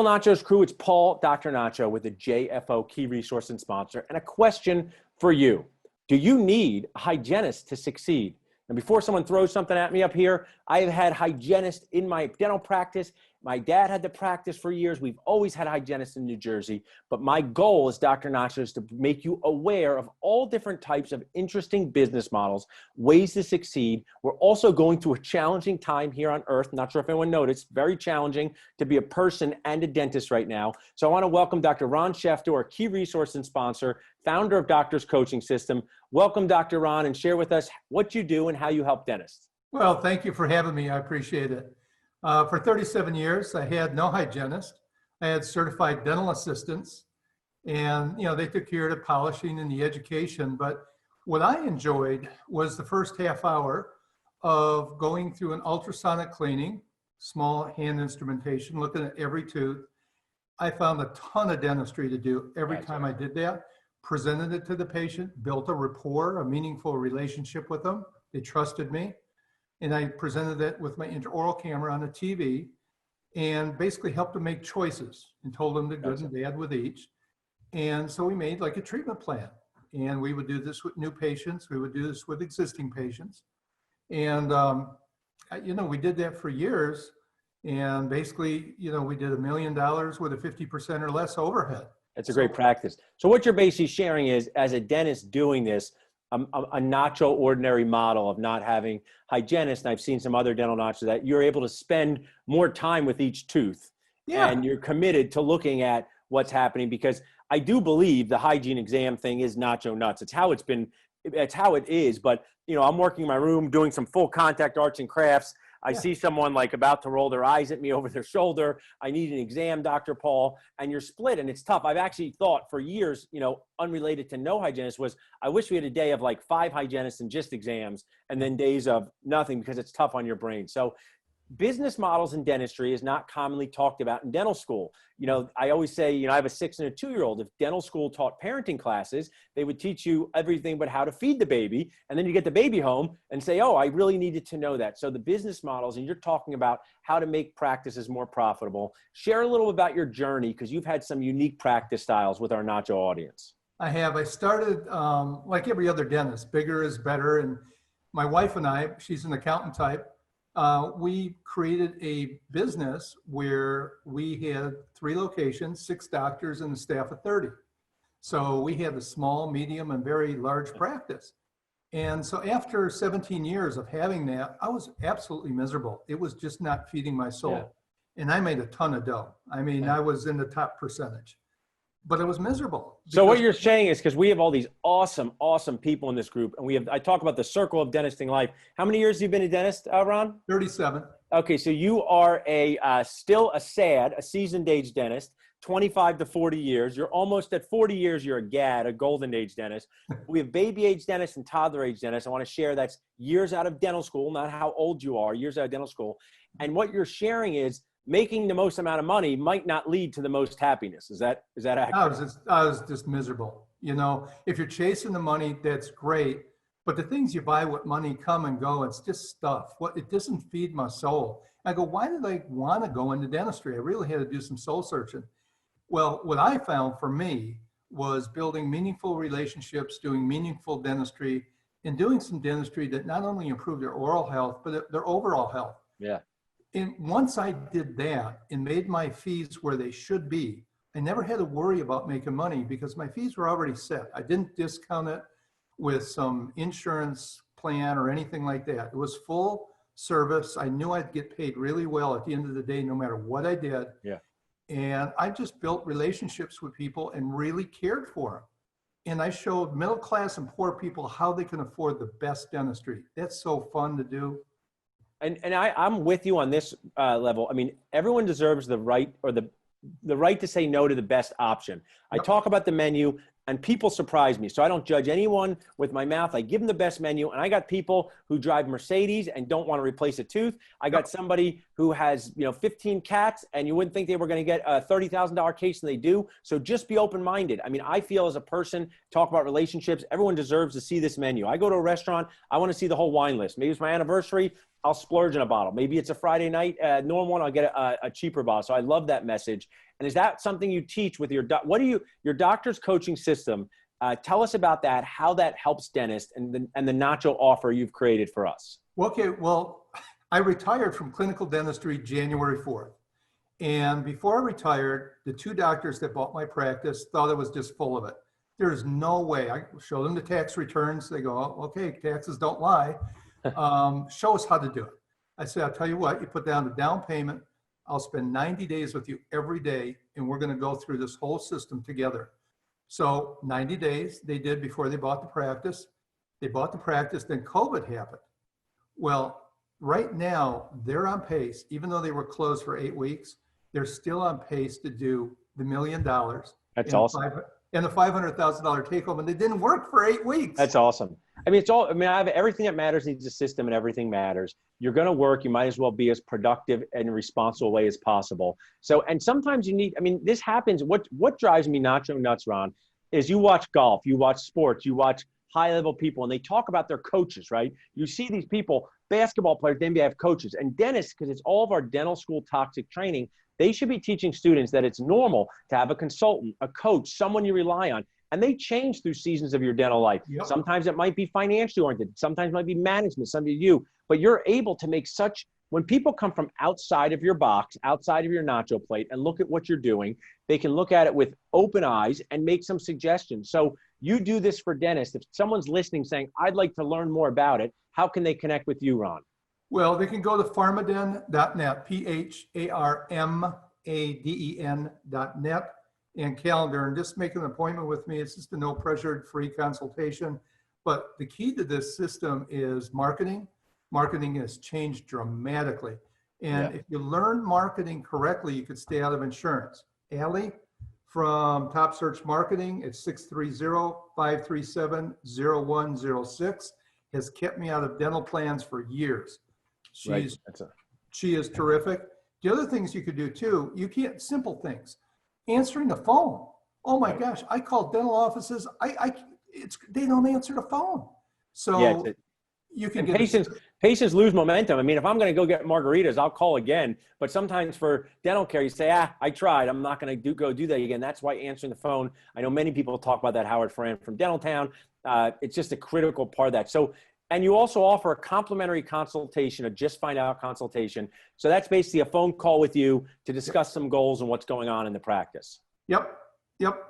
Nachos crew, it's Paul, Dr. Nacho with the JFO Key Resource and Sponsor, and a question for you. Do you need a hygienist to succeed? And before someone throws something at me up here, I have had hygienists in my dental practice. My dad had the practice for years. We've always had hygienists in New Jersey. But my goal as Dr. Nacho is to make you aware of all different types of interesting business models, ways to succeed. We're also going through a challenging time here on earth. Not sure if anyone noticed, very challenging to be a person and a dentist right now. So I want to welcome Dr. Ron Schefdore, Key Resource and Sponsor, founder of Doctor's Coaching System. Welcome, Dr. Ron, and share with us what you do and how you help dentists. Well, thank you for having me. I appreciate it. For 37 years, I had no hygienist. I had certified dental assistants, and they took care of the polishing and the education. But what I enjoyed was the first half hour of going through an ultrasonic cleaning, small hand instrumentation, looking at every tooth. I found a ton of dentistry to do every time I did that. Presented it to the patient, built a rapport, a meaningful relationship with them. They trusted me. And I presented it with my intraoral camera on a TV and basically helped them make choices and told them the good and bad with each. And so we made like a treatment plan. And we would do this with new patients. We would do this with existing patients. And, we did that for years. And basically, we did $1 million with a 50% or less overhead. It's a great practice. So what you're basically sharing is, as a dentist doing this, a Nacho ordinary model of not having hygienists, and I've seen some other dental Nachos, that you're able to spend more time with each tooth. Yeah. And you're committed to looking at what's happening, because I do believe the hygiene exam thing is Nacho nuts. It's how it is. But, I'm working in my room doing some full contact arts and crafts. I see someone like about to roll their eyes at me over their shoulder. I need an exam, Dr. Paul, and you're split, and it's tough. I've actually thought for years, unrelated to no hygienist, was I wish we had a day of like 5 hygienists and just exams, and then days of nothing, because it's tough on your brain. So business models in dentistry is not commonly talked about in dental school. I always say, I have a 6 and a 2-year-old. If dental school taught parenting classes, they would teach you everything but how to feed the baby. And then you get the baby home and say, oh, I really needed to know that. So the business models, and you're talking about how to make practices more profitable. Share a little about your journey, because you've had some unique practice styles with our Nacho audience. I have. I started like every other dentist, bigger is better. And my wife and I, she's an accountant type, we created a business where we had 3 locations, 6 doctors, and a staff of 30. So we had a small, medium, and very large practice. And so after 17 years of having that, I was absolutely miserable. It was just not feeding my soul. Yeah. And I made a ton of dough. I mean, I was in the top percentage. But it was miserable. So what you're saying is, because we have all these awesome people in this group, and I talk about the circle of dentisting life. How many years have you been a dentist, Ron? 37. Okay, so you are still a seasoned age dentist, 25 to 40 years. You're almost at 40 years, you're a golden age dentist. We have baby age dentists and toddler age dentists. I want to share that's years out of dental school, not how old you are, years out of dental school. And what you're sharing is, making the most amount of money might not lead to the most happiness. Is that accurate? I was just miserable. If you're chasing the money, that's great. But the things you buy with money come and go. It's just stuff. It doesn't feed my soul. I go, why did I want to go into dentistry? I really had to do some soul searching. Well, what I found for me was building meaningful relationships, doing meaningful dentistry, and doing some dentistry that not only improved their oral health, but their overall health. Yeah. And once I did that and made my fees where they should be, I never had to worry about making money, because my fees were already set. I didn't discount it with some insurance plan or anything like that. It was full service. I knew I'd get paid really well at the end of the day, no matter what I did. Yeah. And I just built relationships with people and really cared for them. And I showed middle class and poor people how they can afford the best dentistry. That's so fun to do. And I'm with you on this level. I mean, everyone deserves the right, or the right to say no to the best option. I talk about the menu, and people surprise me. So I don't judge anyone with my mouth. I give them the best menu. And I got people who drive Mercedes and don't want to replace a tooth. I got somebody who has, 15 cats, and you wouldn't think they were going to get a $30,000 case, and they do. So just be open-minded. I mean, I feel as a person, talk about relationships, everyone deserves to see this menu. I go to a restaurant, I want to see the whole wine list. Maybe it's my anniversary. I'll splurge in a bottle. Maybe it's a Friday night, normal one, I'll get a cheaper bottle. So I love that message. And is that something you teach with your, your doctor's coaching system? Tell us about that, how that helps dentists and the Nacho offer you've created for us. Okay, well, I retired from clinical dentistry January 4th. And before I retired, the 2 doctors that bought my practice thought I was just full of it. There is no way. I show them the tax returns. They go, oh, okay, taxes don't lie. Show us how to do it. I said, I'll tell you what, you put down the down payment. I'll spend 90 days with you every day, and we're going to go through this whole system together. So 90 days they did before they bought the practice. They bought the practice, then COVID happened. Well, right now they're on pace, even though they were closed for 8 weeks, they're still on pace to do the $1 million. That's awesome. And the $500,000 take home, and they didn't work for 8 weeks. That's awesome. I mean, I have everything that matters needs a system, and everything matters. You're going to work. You might as well be as productive and responsible way as possible. So, and sometimes you need, I mean, this happens. What drives me Nacho nuts, Ron, is you watch golf, you watch sports, you watch high-level people, and they talk about their coaches, right? You see these people, basketball players, the NBA have coaches, and dentists, because it's all of our dental school toxic training, they should be teaching students that it's normal to have a consultant, a coach, someone you rely on. And they change through seasons of your dental life. Yep. Sometimes it might be financially oriented. Sometimes it might be management, some of you. But you're able to make when people come from outside of your box, outside of your Nacho plate, and look at what you're doing, they can look at it with open eyes and make some suggestions. So you do this for dentists. If someone's listening saying, I'd like to learn more about it, how can they connect with you, Ron? Well, they can go to pharmaden.net, pharmaden.net, and calendar, and just make an appointment with me. It's just a no pressure free consultation. But the key to this system is marketing. Marketing has changed dramatically. And if you learn marketing correctly, you could stay out of insurance. Allie from Top Search Marketing, it's 630-537-0106, has kept me out of dental plans for years. She is terrific. The other things you could do too, simple things. Answering the phone. Oh my gosh, I call dental offices. They don't answer the phone. So you can get patients lose momentum. I mean, if I'm going to go get margaritas, I'll call again. But sometimes for dental care, you say, I tried. I'm not going to go do that again. That's why answering the phone. I know many people talk about that. Howard Fran from Dental Town. It's just a critical part of that. So, and you also offer a complimentary consultation, a Just Find Out consultation. So that's basically a phone call with you to discuss some goals and what's going on in the practice. Yep.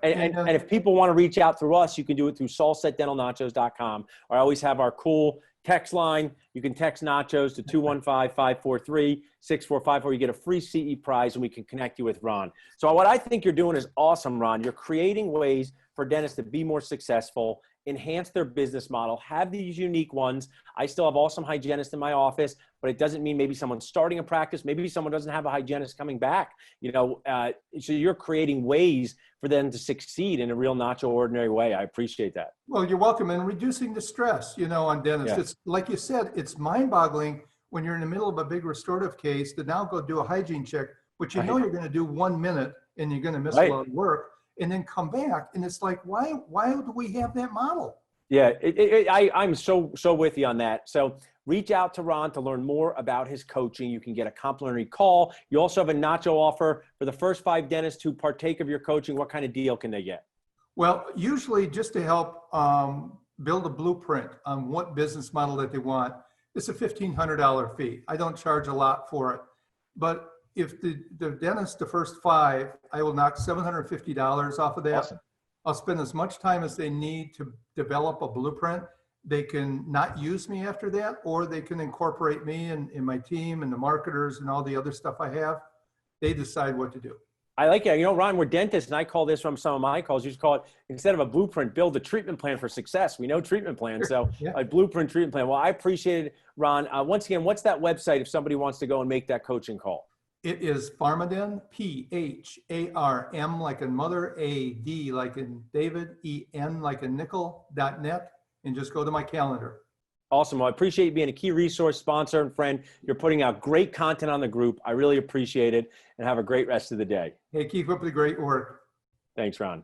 And if people want to reach out through us, you can do it through SalsetDentalNachos.com. Or I always have our cool text line. You can text Nachos to 215-543-6454. You get a free CE prize, and we can connect you with Ron. So what I think you're doing is awesome, Ron. You're creating ways for dentists to be more successful, enhance their business model, have these unique ones. I still have awesome hygienists in my office, but it doesn't mean maybe someone's starting a practice. Maybe someone doesn't have a hygienist coming back, so you're creating ways for them to succeed in a real Nacho ordinary way. I appreciate that. Well, you're welcome. And reducing the stress, on dentists. It's like you said, it's mind boggling when you're in the middle of a big restorative case to now go do a hygiene check, but you're going to do 1 minute and you're going to miss a lot of work. And then come back, and it's like, why do we have that model? Yeah, I'm so with you on that. So reach out to Ron to learn more about his coaching. You can get a complimentary call. You also have a Nacho offer for the first 5 dentists who partake of your coaching. What kind of deal can they get? Well, usually just to help build a blueprint on what business model that they want, it's a $1,500 fee. I don't charge a lot for it, but if the dentist, the first 5, I will knock $750 off of that. Awesome. I'll spend as much time as they need to develop a blueprint. They can not use me after that, or they can incorporate me in my team and the marketers and all the other stuff I have. They decide what to do. I like it. Ron, we're dentists, and I call this from some of my calls. You just call it, instead of a blueprint, build a treatment plan for success. We know treatment plans, so a blueprint treatment plan. Well, I appreciate it, Ron. Once again, what's that website if somebody wants to go and make that coaching call? It is Pharmaden, PHARM like in mother, AD like in David, EN like in nickel.net, and just go to my calendar. Awesome. Well, I appreciate you being a key resource, sponsor, and friend. You're putting out great content on the group. I really appreciate it, and have a great rest of the day. Hey, keep up the great work. Thanks, Ron.